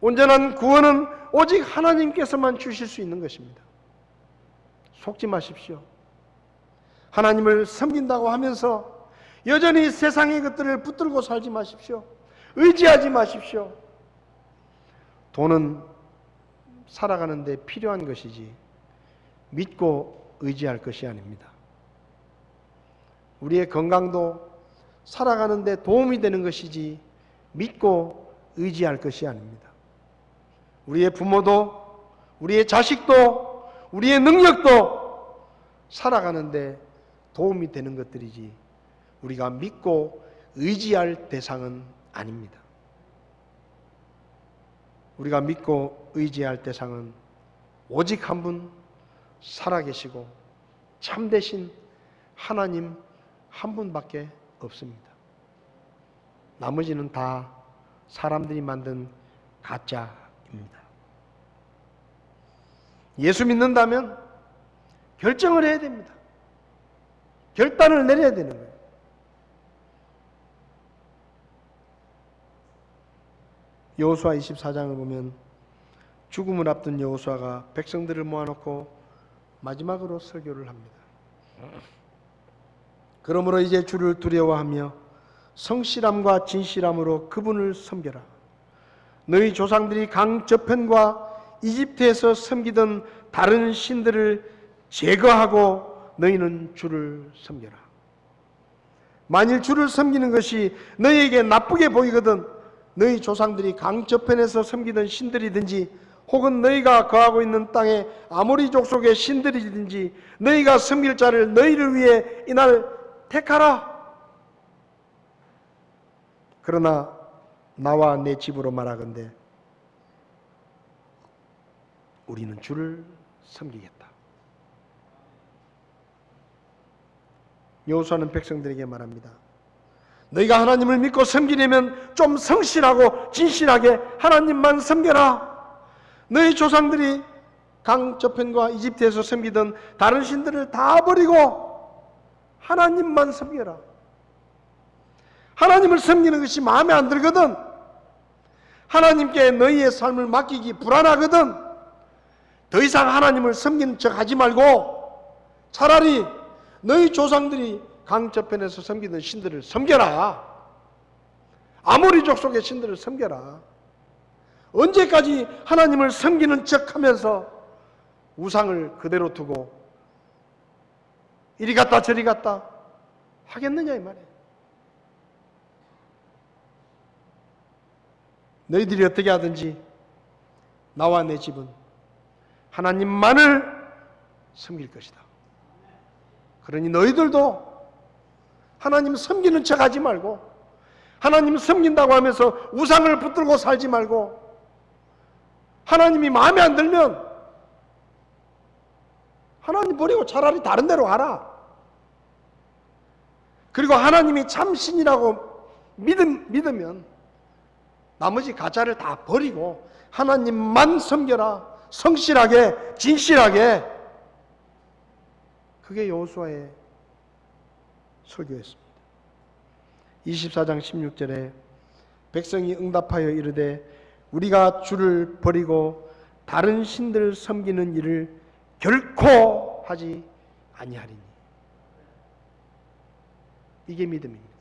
온전한 구원은 오직 하나님께서만 주실 수 있는 것입니다. 속지 마십시오. 하나님을 섬긴다고 하면서 여전히 세상의 것들을 붙들고 살지 마십시오. 의지하지 마십시오. 돈은 살아가는 데 필요한 것이지 믿고 의지할 것이 아닙니다. 우리의 건강도 살아가는 데 도움이 되는 것이지 믿고 의지할 것이 아닙니다. 우리의 부모도 우리의 자식도 우리의 능력도 살아가는 데 도움이 되는 것들이지 우리가 믿고 의지할 대상은 아닙니다. 우리가 믿고 의지할 대상은 오직 한 분 살아계시고 참되신 하나님 한 분밖에 없습니다. 나머지는 다 사람들이 만든 가짜입니다. 예수 믿는다면 결정을 해야 됩니다. 결단을 내려야 되는 거예요. 여호수아 24장을 보면 죽음을 앞둔 여호수아가 백성들을 모아놓고 마지막으로 설교를 합니다. 그러므로 이제 주를 두려워하며 성실함과 진실함으로 그분을 섬겨라. 너희 조상들이 강 저편과 이집트에서 섬기던 다른 신들을 제거하고 너희는 주를 섬겨라. 만일 주를 섬기는 것이 너희에게 나쁘게 보이거든 너희 조상들이 강 저편에서 섬기던 신들이든지 혹은 너희가 거하고 있는 땅에 아모리 족속의 신들이든지 너희가 섬길 자를 너희를 위해 이날 택하라. 그러나 나와 내 집으로 말하건대 우리는 주를 섬기겠다. 여호수아는 백성들에게 말합니다. 너희가 하나님을 믿고 섬기려면 좀 성실하고 진실하게 하나님만 섬겨라. 너희 조상들이 강 저편과 이집트에서 섬기던 다른 신들을 다 버리고 하나님만 섬겨라. 하나님을 섬기는 것이 마음에 안 들거든, 하나님께 너희의 삶을 맡기기 불안하거든, 더 이상 하나님을 섬기는 척 하지 말고 차라리 너희 조상들이 강 저편에서 섬기던 신들을 섬겨라. 아모리 족속의 신들을 섬겨라. 언제까지 하나님을 섬기는 척 하면서 우상을 그대로 두고 이리 갔다 저리 갔다 하겠느냐 이 말이에요. 너희들이 어떻게 하든지 나와 내 집은 하나님만을 섬길 것이다. 그러니 너희들도 하나님 섬기는 척 하지 말고, 하나님 섬긴다고 하면서 우상을 붙들고 살지 말고, 하나님이 마음에 안 들면 하나님 버리고 차라리 다른 데로 가라. 그리고 하나님이 참 신이라고 믿으면 나머지 가짜를 다 버리고 하나님만 섬겨라. 성실하게, 진실하게. 그게 여호수아의 설교였습니다. 24장 16절에 백성이 응답하여 이르되 우리가 주를 버리고 다른 신들을 섬기는 일을 결코 하지 아니하리니. 이게 믿음입니다.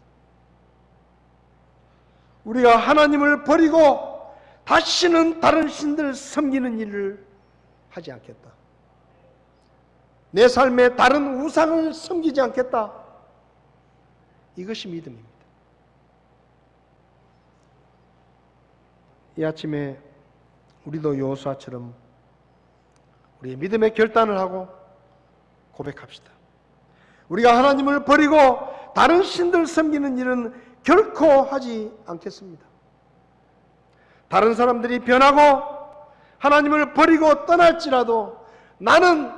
우리가 하나님을 버리고 다시는 다른 신들을 섬기는 일을 하지 않겠다. 내 삶에 다른 우상을 섬기지 않겠다. 이것이 믿음입니다. 이 아침에 우리도 여호수아처럼 우리의 믿음의 결단을 하고 고백합시다. 우리가 하나님을 버리고 다른 신들 섬기는 일은 결코 하지 않겠습니다. 다른 사람들이 변하고 하나님을 버리고 떠날지라도 나는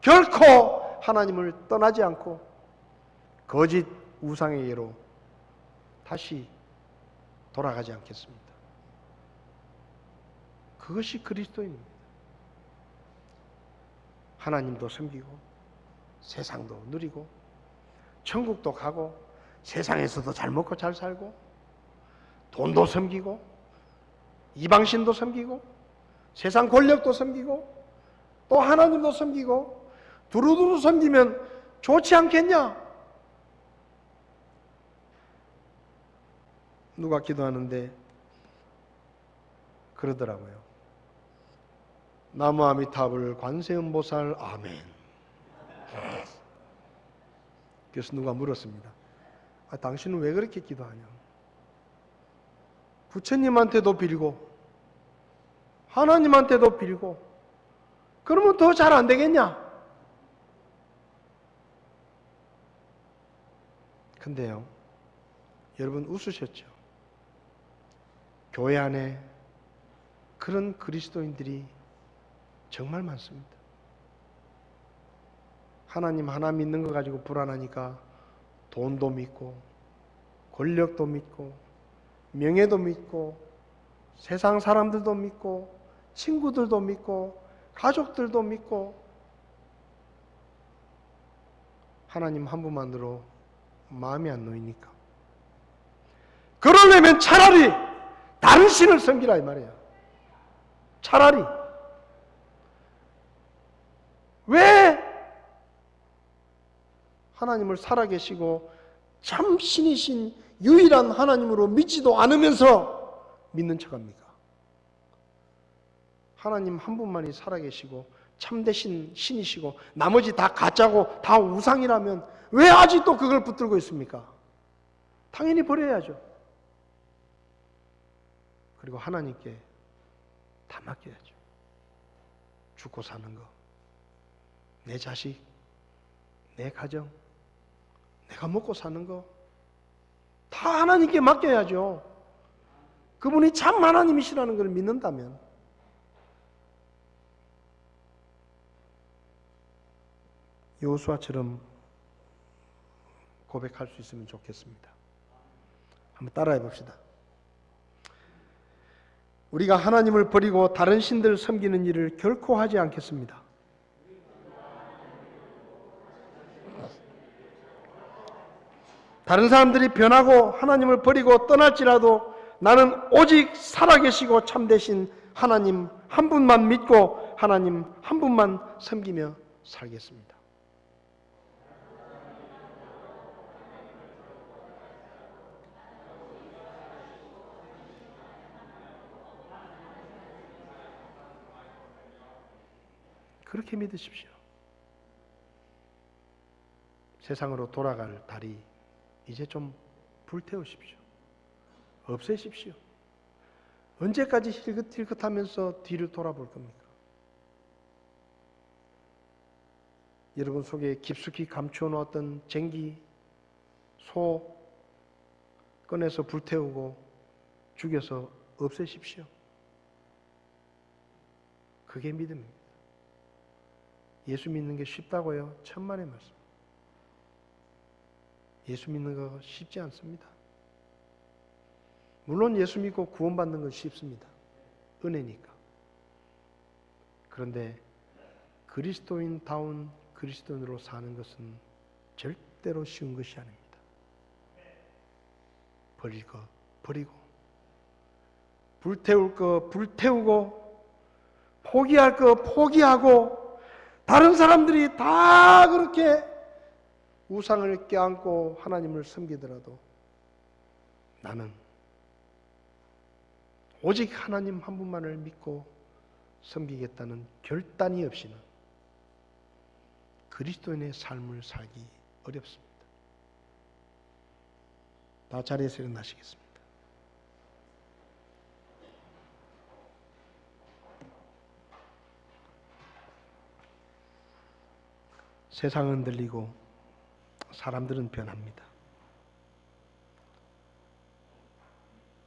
결코 하나님을 떠나지 않고 거짓 우상에게로 다시 돌아가지 않겠습니다. 그것이 그리스도인입니다. 하나님도 섬기고 세상도 누리고 천국도 가고 세상에서도 잘 먹고 잘 살고 돈도 섬기고 이방신도 섬기고 세상 권력도 섬기고 또 하나님도 섬기고 두루두루 섬기면 좋지 않겠냐? 누가 기도하는데 그러더라고요. 나무 아미타불 관세음보살 아멘. 그래서 누가 물었습니다. 당신은 왜 그렇게 기도하냐? 부처님한테도 빌고 하나님한테도 빌고 그러면 더 잘 안 되겠냐? 근데요, 여러분 웃으셨죠? 교회 안에 그런 그리스도인들이 정말 많습니다. 하나님 하나 믿는 거 가지고 불안하니까 돈도 믿고 권력도 믿고 명예도 믿고 세상 사람들도 믿고 친구들도 믿고 가족들도 믿고 하나님 한 분만으로 마음이 안 놓이니까 그러려면 차라리 다른 신을 섬기라 이 말이야. 차라리. 왜 하나님을 살아계시고 참 신이신 유일한 하나님으로 믿지도 않으면서 믿는 척합니까? 하나님 한 분만이 살아계시고 참되신 신이시고 나머지 다 가짜고 다 우상이라면 왜 아직도 그걸 붙들고 있습니까? 당연히 버려야죠. 그리고 하나님께 다 맡겨야죠. 죽고 사는 거, 내 자식, 내 가정, 내가 먹고 사는 거 다 하나님께 맡겨야죠. 그분이 참 하나님이시라는 걸 믿는다면. 여호수아처럼 고백할 수 있으면 좋겠습니다. 한번 따라해 봅시다. 우리가 하나님을 버리고 다른 신들을 섬기는 일을 결코 하지 않겠습니다. 다른 사람들이 변하고 하나님을 버리고 떠날지라도 나는 오직 살아계시고 참되신 하나님 한 분만 믿고 하나님 한 분만 섬기며 살겠습니다. 그렇게 믿으십시오. 세상으로 돌아갈 달이 이제 좀 불태우십시오. 없애십시오. 언제까지 힐끗힐끗하면서 뒤를 돌아볼 겁니까? 여러분 속에 깊숙이 감추어 놓았던 쟁기, 소 꺼내서 불태우고 죽여서 없애십시오. 그게 믿음입니다. 예수 믿는 게 쉽다고요? 천만의 말씀. 예수 믿는 거 쉽지 않습니다. 물론 예수 믿고 구원받는 건 쉽습니다. 은혜니까. 그런데 그리스도인다운 그리스도인으로 사는 것은 절대로 쉬운 것이 아닙니다. 버릴 거 버리고, 불태울 거 불태우고, 포기할 거 포기하고, 다른 사람들이 다 그렇게 우상을 껴안고 하나님을 섬기더라도 나는 오직 하나님 한 분만을 믿고 섬기겠다는 결단이 없이는 그리스도인의 삶을 살기 어렵습니다. 다 자리에서 일어나시겠습니다. 세상은 들리고 사람들은 변합니다.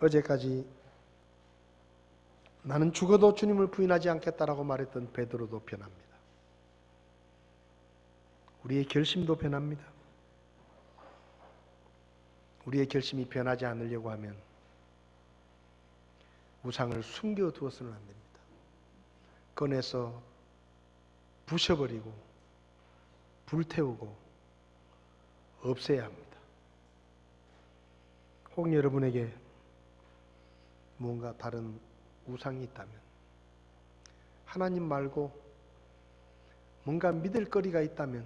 어제까지 나는 죽어도 주님을 부인하지 않겠다라고 말했던 베드로도 변합니다. 우리의 결심도 변합니다. 우리의 결심이 변하지 않으려고 하면 우상을 숨겨두어서는 안 됩니다. 꺼내서 부셔버리고 불태우고 없애야 합니다. 혹 여러분에게 무언가 다른 우상이 있다면, 하나님 말고 뭔가 믿을 거리가 있다면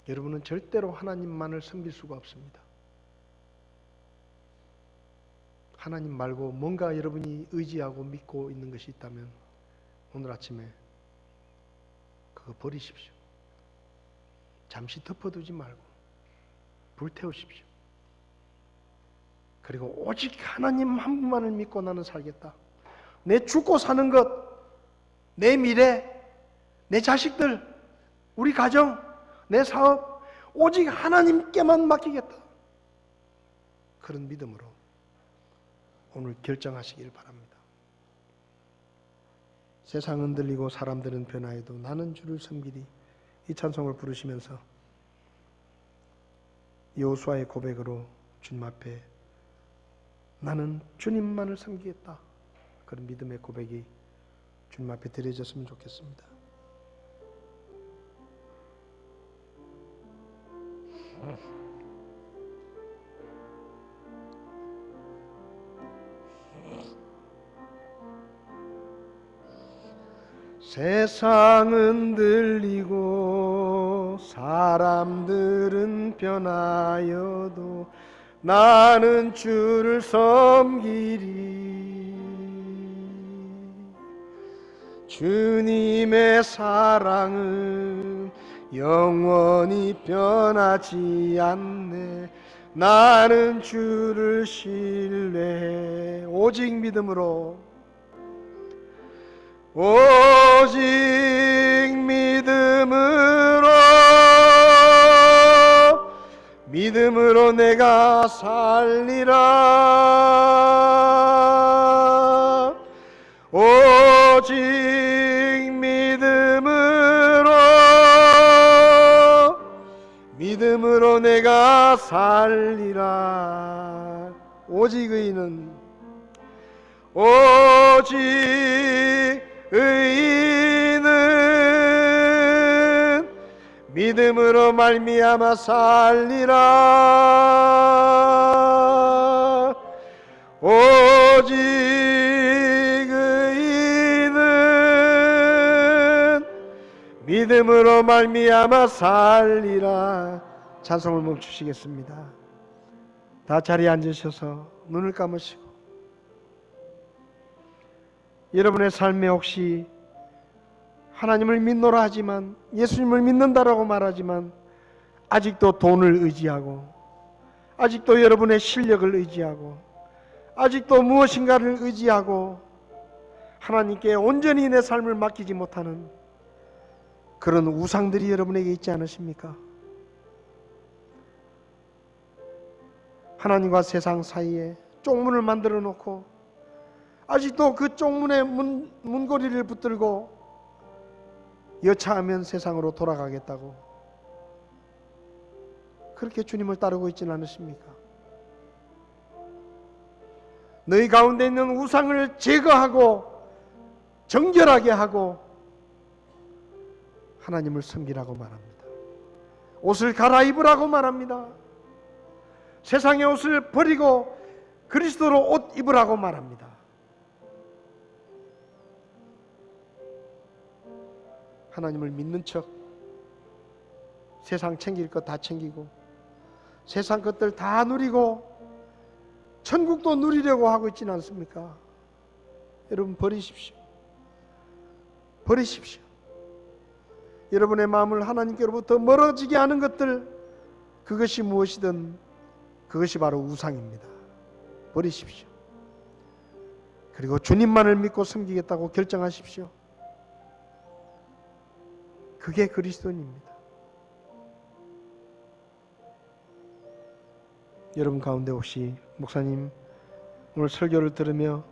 여러분은 절대로 하나님만을 섬길 수가 없습니다. 하나님 말고 뭔가 여러분이 의지하고 믿고 있는 것이 있다면 오늘 아침에 그거 버리십시오. 잠시 덮어두지 말고 불태우십시오. 그리고 오직 하나님 한 분만을 믿고 나는 살겠다. 내 죽고 사는 것, 내 미래, 내 자식들, 우리 가정, 내 사업, 오직 하나님께만 맡기겠다. 그런 믿음으로 오늘 결정하시길 바랍니다. 세상은 들리고 사람들은 변화해도 나는 주를 섬기리. 이 찬송을 부르시면서 여호수아의 고백으로 주님 앞에 나는 주님만을 섬기겠다, 그런 믿음의 고백이 주님 앞에 드려졌으면 좋겠습니다. 세상은 들리고 사람들은 변하여도 나는 주를 섬기리. 주님의 사랑은 영원히 변하지 않네. 나는 주를 신뢰해. 오직 믿음으로, 오직 믿음으로 내가 살리라. 오직 믿음으로 내가 살리라. 오직 의인은 오직 의인은 믿음으로 말미암아 살리라. 오직 의인은 믿음으로 말미암아 살리라. 찬송을 멈추시겠습니다. 다 자리에 앉으셔서 눈을 감으시고, 여러분의 삶에 혹시 하나님을 믿노라 하지만, 예수님을 믿는다라고 말하지만 아직도 돈을 의지하고, 아직도 여러분의 실력을 의지하고, 아직도 무엇인가를 의지하고 하나님께 온전히 내 삶을 맡기지 못하는 그런 우상들이 여러분에게 있지 않으십니까? 하나님과 세상 사이에 쪽문을 만들어 놓고 아직도 그 쪽문에 문고리를 붙들고 여차하면 세상으로 돌아가겠다고 그렇게 주님을 따르고 있지는 않으십니까? 너희 가운데 있는 우상을 제거하고 정결하게 하고 하나님을 섬기라고 말합니다. 옷을 갈아입으라고 말합니다. 세상의 옷을 버리고 그리스도로 옷 입으라고 말합니다. 하나님을 믿는 척 세상 챙길 것 다 챙기고 세상 것들 다 누리고 천국도 누리려고 하고 있지는 않습니까? 여러분, 버리십시오. 버리십시오. 여러분의 마음을 하나님께로부터 멀어지게 하는 것들, 그것이 무엇이든 그것이 바로 우상입니다. 버리십시오. 그리고 주님만을 믿고 섬기겠다고 결정하십시오. 그게 그리스도인입니다. 여러분 가운데 혹시 목사님, 오늘 설교를 들으며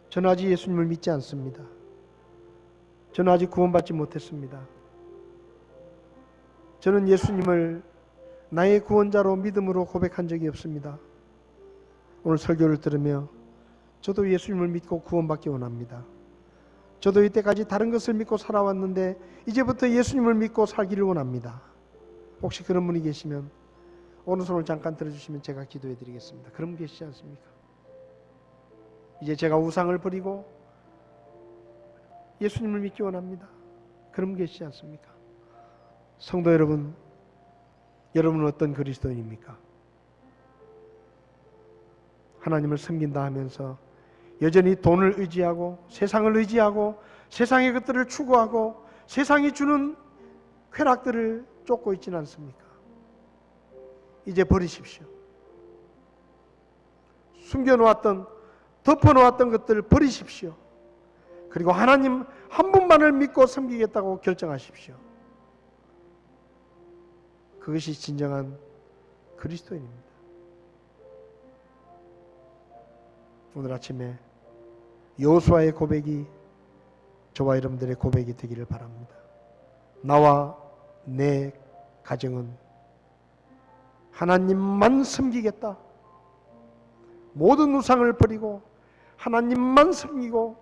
저는 아직 예수님을 믿지 않습니다. 저는 아직 구원받지 못했습니다. 저는 예수님을 나의 구원자로 믿음으로 고백한 적이 없습니다. 오늘 설교를 들으며 저도 예수님을 믿고 구원받기 원합니다. 저도 이때까지 다른 것을 믿고 살아왔는데 이제부터 예수님을 믿고 살기를 원합니다. 혹시 그런 분이 계시면 오른손을 잠깐 들어주시면 제가 기도해 드리겠습니다. 그런 분 계시지 않습니까? 이제 제가 우상을 버리고 예수님을 믿기 원합니다. 그런 분 계시지 않습니까? 성도 여러분, 여러분은 어떤 그리스도인입니까? 하나님을 섬긴다 하면서 여전히 돈을 의지하고 세상을 의지하고 세상의 것들을 추구하고 세상이 주는 쾌락들을 쫓고 있지는 않습니까? 이제 버리십시오. 숨겨놓았던, 덮어놓았던 것들을 버리십시오. 그리고 하나님 한 분만을 믿고 섬기겠다고 결정하십시오. 그것이 진정한 그리스도인입니다. 오늘 아침에 여호수아의 고백이 저와 여러분들의 고백이 되기를 바랍니다. 나와 내 가정은 하나님만 섬기겠다. 모든 우상을 버리고 하나님만 섬기고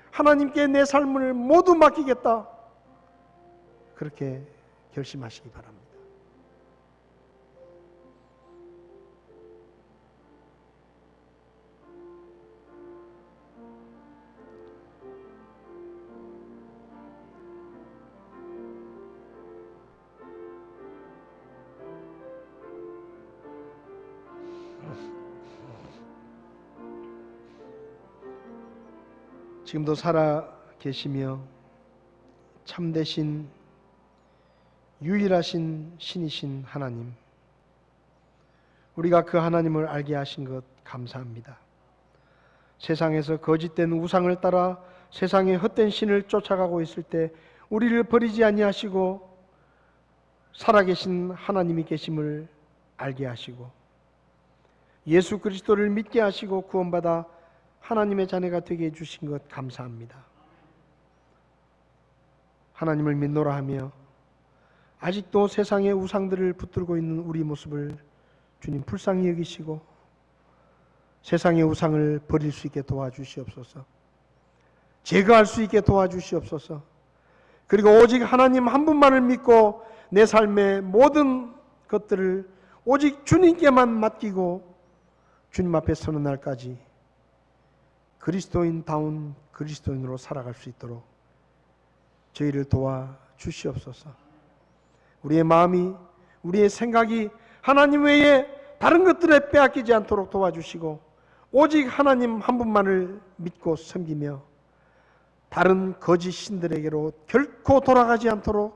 하나님께 내 삶을 모두 맡기겠다. 그렇게 결심하시기 바랍니다. 지금도 살아 계시며 참되신 유일하신 신이신 하나님, 우리가 그 하나님을 알게 하신 것 감사합니다. 세상에서 거짓된 우상을 따라 세상의 헛된 신을 쫓아가고 있을 때 우리를 버리지 아니하시고 살아계신 하나님이 계심을 알게 하시고 예수 그리스도를 믿게 하시고 구원받아 하나님의 자녀가 되게 해주신 것 감사합니다. 하나님을 믿노라 하며 아직도 세상의 우상들을 붙들고 있는 우리 모습을 주님 불쌍히 여기시고 세상의 우상을 버릴 수 있게 도와주시옵소서. 제거할 수 있게 도와주시옵소서. 그리고 오직 하나님 한 분만을 믿고 내 삶의 모든 것들을 오직 주님께만 맡기고 주님 앞에 서는 날까지 그리스도인다운 그리스도인으로 살아갈 수 있도록 저희를 도와주시옵소서. 우리의 마음이, 우리의 생각이 하나님 외에 다른 것들에 빼앗기지 않도록 도와주시고 오직 하나님 한 분만을 믿고 섬기며 다른 거짓 신들에게로 결코 돌아가지 않도록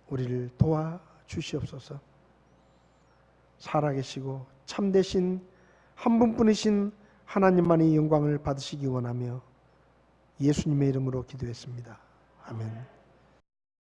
우리를 도와주시옵소서. 살아계시고 참되신 한 분뿐이신 하나님만이 영광을 받으시기 원하며 예수님의 이름으로 기도했습니다. 아멘.